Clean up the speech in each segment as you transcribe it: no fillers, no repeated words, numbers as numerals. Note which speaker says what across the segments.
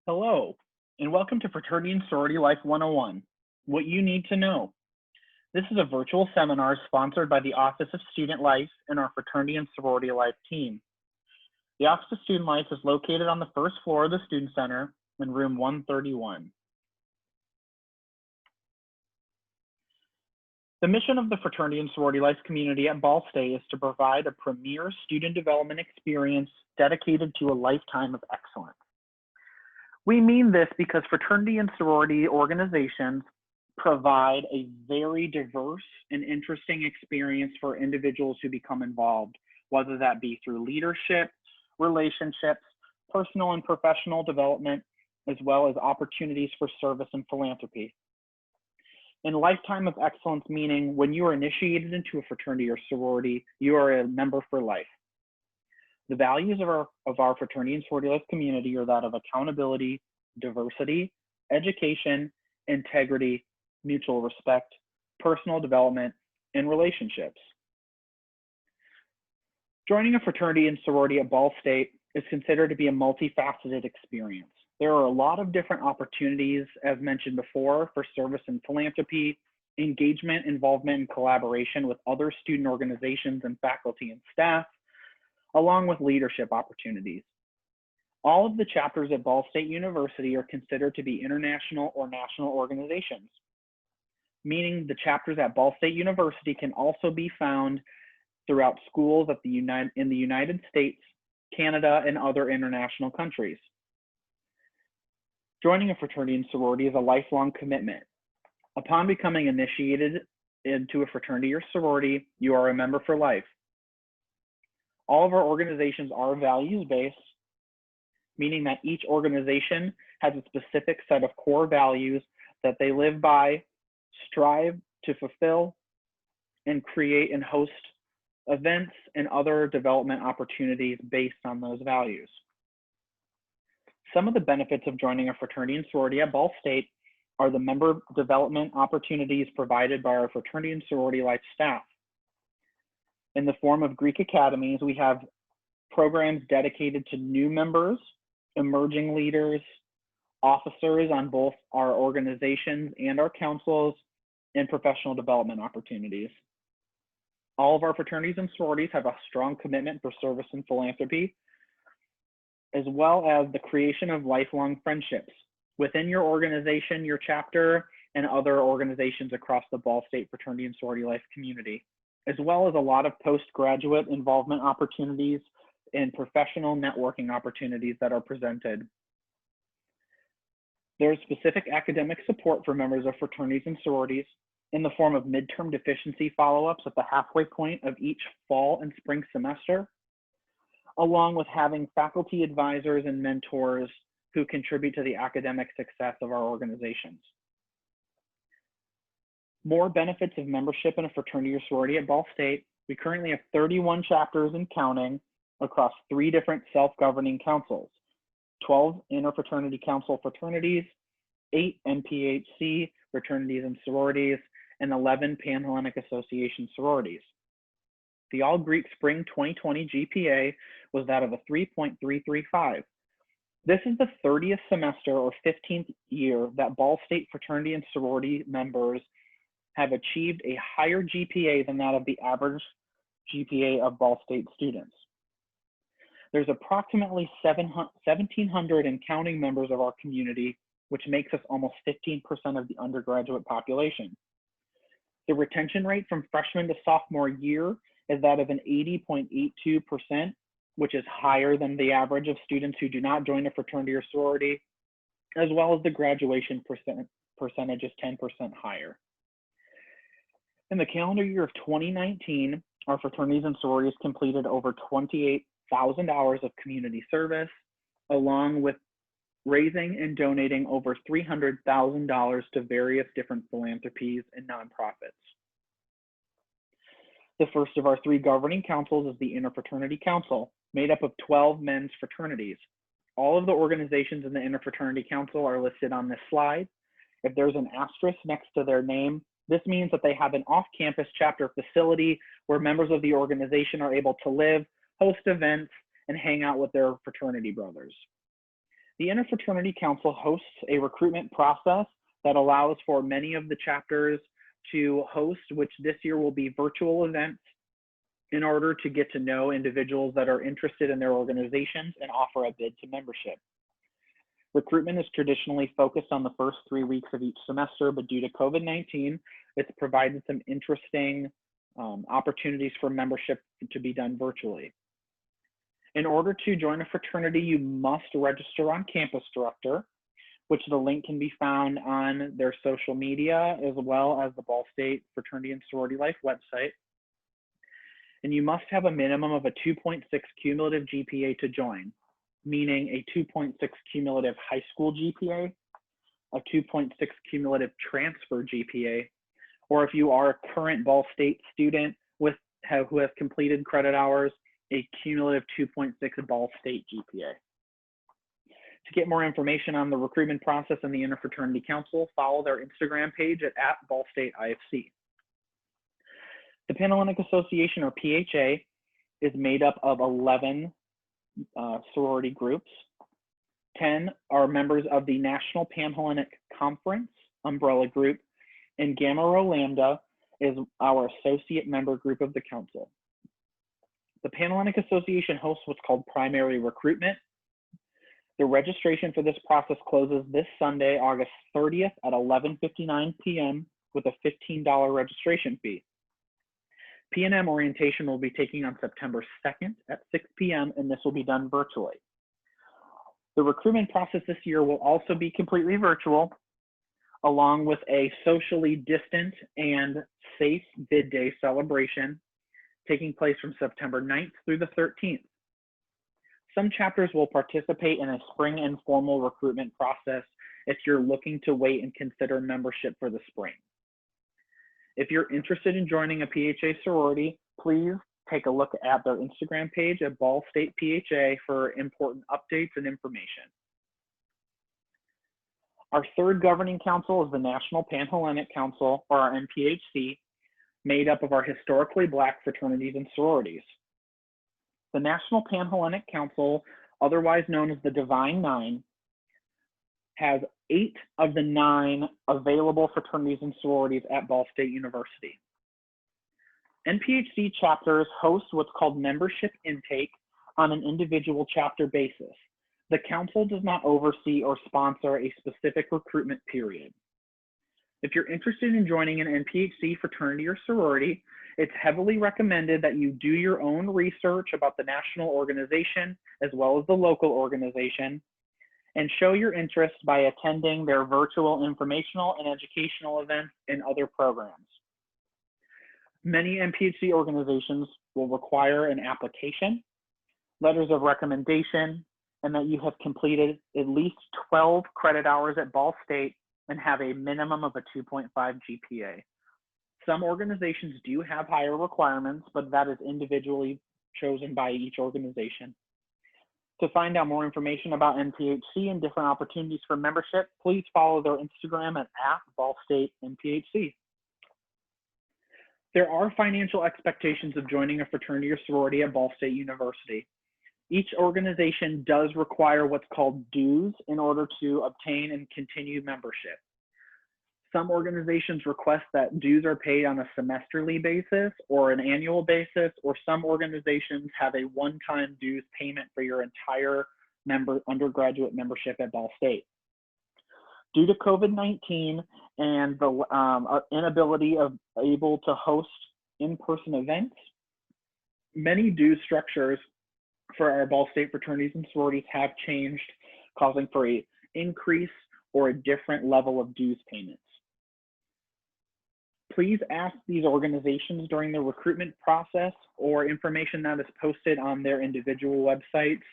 Speaker 1: Hello, and welcome to Fraternity and Sorority Life 101, What You Need to Know. This is a virtual seminar sponsored by the Office of Student Life and our Fraternity and Sorority Life team. The Office of Student Life is located on the first floor of the Student Center in room 131. The mission of the Fraternity and Sorority Life community at Ball State is to provide a premier student development experience dedicated to a lifetime of excellence. We mean this because fraternity and sorority organizations provide a very diverse and interesting experience for individuals who become involved, whether that be through leadership, relationships, personal and professional development, as well as opportunities for service and philanthropy. In lifetime of excellence, meaning when you are initiated into a fraternity or sorority, you are a member for life. The values of our fraternity and sorority life community are that of accountability, diversity, education, integrity, mutual respect, personal development, and relationships. Joining a fraternity and sorority at Ball State is considered to be a multifaceted experience. There are a lot of different opportunities, as mentioned before, for service and philanthropy, engagement, involvement, and collaboration with other student organizations and faculty and staff, along with leadership opportunities. All of the chapters at Ball State University are considered to be international or national organizations, meaning the chapters at Ball State University can also be found throughout schools in the United States, Canada, and other international countries. Joining a fraternity and sorority is a lifelong commitment. Upon becoming initiated into a fraternity or sorority, you are a member for life. All of our organizations are values-based, meaning that each organization has a specific set of core values that they live by, strive to fulfill, and create and host events and other development opportunities based on those values. Some of the benefits of joining a fraternity and sorority at Ball State are the member development opportunities provided by our fraternity and sorority life staff. In the form of Greek academies, we have programs dedicated to new members, emerging leaders, officers on both our organizations and our councils, and professional development opportunities. All of our fraternities and sororities have a strong commitment for service and philanthropy, as well as the creation of lifelong friendships within your organization, your chapter, and other organizations across the Ball State fraternity and sorority life community, as well as a lot of postgraduate involvement opportunities and professional networking opportunities that are presented. There's specific academic support for members of fraternities and sororities in the form of midterm deficiency follow-ups at the halfway point of each fall and spring semester, along with having faculty advisors and mentors who contribute to the academic success of our organizations. More benefits of membership in a fraternity or sorority at Ball State. We currently have 31 chapters and counting across 3 different self-governing councils, 12 interfraternity council fraternities, 8 NPHC fraternities and sororities, and 11 Pan-Hellenic Association sororities. The All-Greek Spring 2020 GPA was that of a 3.335. This is the 30th semester or 15th year that Ball State fraternity and sorority members have achieved a higher GPA than that of the average GPA of Ball State students. There's approximately 1,700 and counting members of our community, which makes us almost 15% of the undergraduate population. The retention rate from freshman to sophomore year is that of an 80.82%, which is higher than the average of students who do not join a fraternity or sorority, as well as the graduation percentage is 10% higher. In the calendar year of 2019, our fraternities and sororities completed over 28,000 hours of community service, along with raising and donating over $300,000 to various different philanthropies and nonprofits. The first of our 3 governing councils is the Interfraternity Council, made up of 12 men's fraternities. All of the organizations in the Interfraternity Council are listed on this slide. If there's an asterisk next to their name, this means that they have an off-campus chapter facility where members of the organization are able to live, host events, and hang out with their fraternity brothers. The Interfraternity Council hosts a recruitment process that allows for many of the chapters to host, which this year will be virtual events, in order to get to know individuals that are interested in their organizations and offer a bid to membership. Recruitment is traditionally focused on the first 3 weeks of each semester, but due to COVID-19, it's provided some interesting opportunities for membership to be done virtually. In order to join a fraternity, you must register on Campus Director, which the link can be found on their social media, as well as the Ball State Fraternity and Sorority Life website. And you must have a minimum of a 2.6 cumulative GPA to join, meaning a 2.6 cumulative high school GPA, a 2.6 cumulative transfer GPA, or if you are a current Ball State student who has completed credit hours, a cumulative 2.6 Ball State GPA. To get more information on the recruitment process and the Interfraternity Council, follow their Instagram page at Ball State IFC. The Panhellenic Association, or PHA, is made up of 11 sorority groups. 10 are members of the National Panhellenic Conference umbrella group, and Gamma Rho Lambda is our associate member group of the council. The Panhellenic Association hosts what's called primary recruitment. The registration for this process closes this Sunday, August 30th at 11:59 p.m. with a $15 registration fee. P&M orientation will be taking on September 2nd at 6 p.m. and this will be done virtually. The recruitment process this year will also be completely virtual, along with a socially distant and safe bid day celebration taking place from September 9th through the 13th. Some chapters will participate in a spring informal recruitment process if you're looking to wait and consider membership for the spring. If you're interested in joining a PHA sorority, please take a look at their Instagram page at Ball State PHA for important updates and information. Our third governing council is the National Panhellenic Council, or our NPHC, made up of our historically Black fraternities and sororities. The National Panhellenic Council, otherwise known as the Divine Nine, has 8 of the 9 available fraternities and sororities at Ball State University. NPHC chapters host what's called membership intake on an individual chapter basis. The council does not oversee or sponsor a specific recruitment period. If you're interested in joining an NPHC fraternity or sorority, it's heavily recommended that you do your own research about the national organization as well as the local organization, and show your interest by attending their virtual informational and educational events and other programs. Many NPHC organizations will require an application, letters of recommendation, and that you have completed at least 12 credit hours at Ball State and have a minimum of a 2.5 GPA. Some organizations do have higher requirements, but that is individually chosen by each organization. To find out more information about NPHC and different opportunities for membership, please follow their Instagram at Ball State NPHC. There are financial expectations of joining a fraternity or sorority at Ball State University. Each organization does require what's called dues in order to obtain and continue membership. Some organizations request that dues are paid on a semesterly basis or an annual basis, or some organizations have a one-time dues payment for your entire undergraduate membership at Ball State. Due to COVID-19 and the inability of able to host in-person events, many dues structures for our Ball State fraternities and sororities have changed, causing for an increase or a different level of dues payments. Please ask these organizations during the recruitment process or information that is posted on their individual websites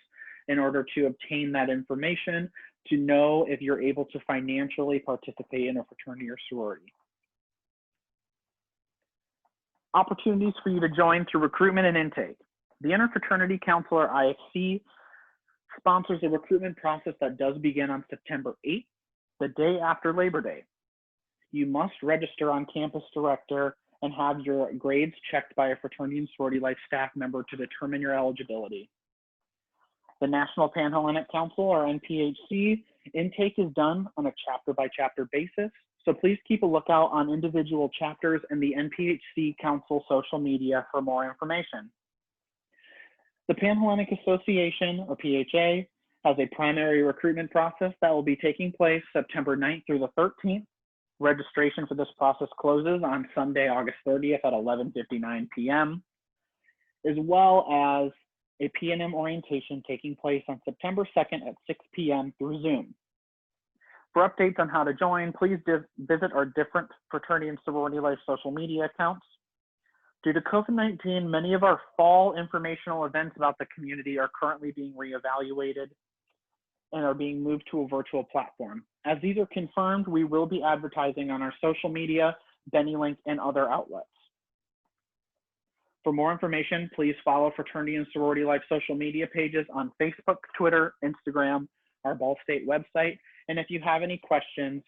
Speaker 1: in order to obtain that information to know if you're able to financially participate in a fraternity or sorority. Opportunities for you to join through recruitment and intake. The Interfraternity Council, or IFC, sponsors a recruitment process that does begin on September 8th, the day after Labor Day. You must register on Campus Director and have your grades checked by a fraternity and sorority life staff member to determine your eligibility. The National Panhellenic Council, or NPHC, intake is done on a chapter-by-chapter basis, so please keep a lookout on individual chapters and the NPHC Council social media for more information. The Panhellenic Association, or PHA, has a primary recruitment process that will be taking place September 9th through the 13th. Registration for this process closes on Sunday, August 30th at 11:59 p.m., as well as a P&M orientation taking place on September 2nd at 6 p.m. through Zoom. For updates on how to join, please visit our different fraternity and sorority life social media accounts. Due to COVID-19, many of our fall informational events about the community are currently being reevaluated and are being moved to a virtual platform. As these are confirmed, we will be advertising on our social media, BennyLink, and other outlets. For more information, please follow Fraternity and Sorority Life social media pages on Facebook, Twitter, Instagram, our Ball State website. And if you have any questions,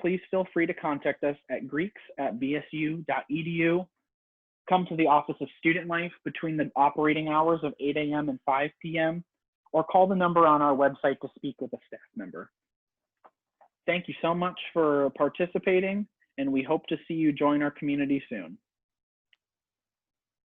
Speaker 1: please feel free to contact us at greeks@bsu.edu. Come to the Office of Student Life between the operating hours of 8 a.m. and 5 p.m. or call the number on our website to speak with a staff member. Thank you so much for participating, and we hope to see you join our community soon.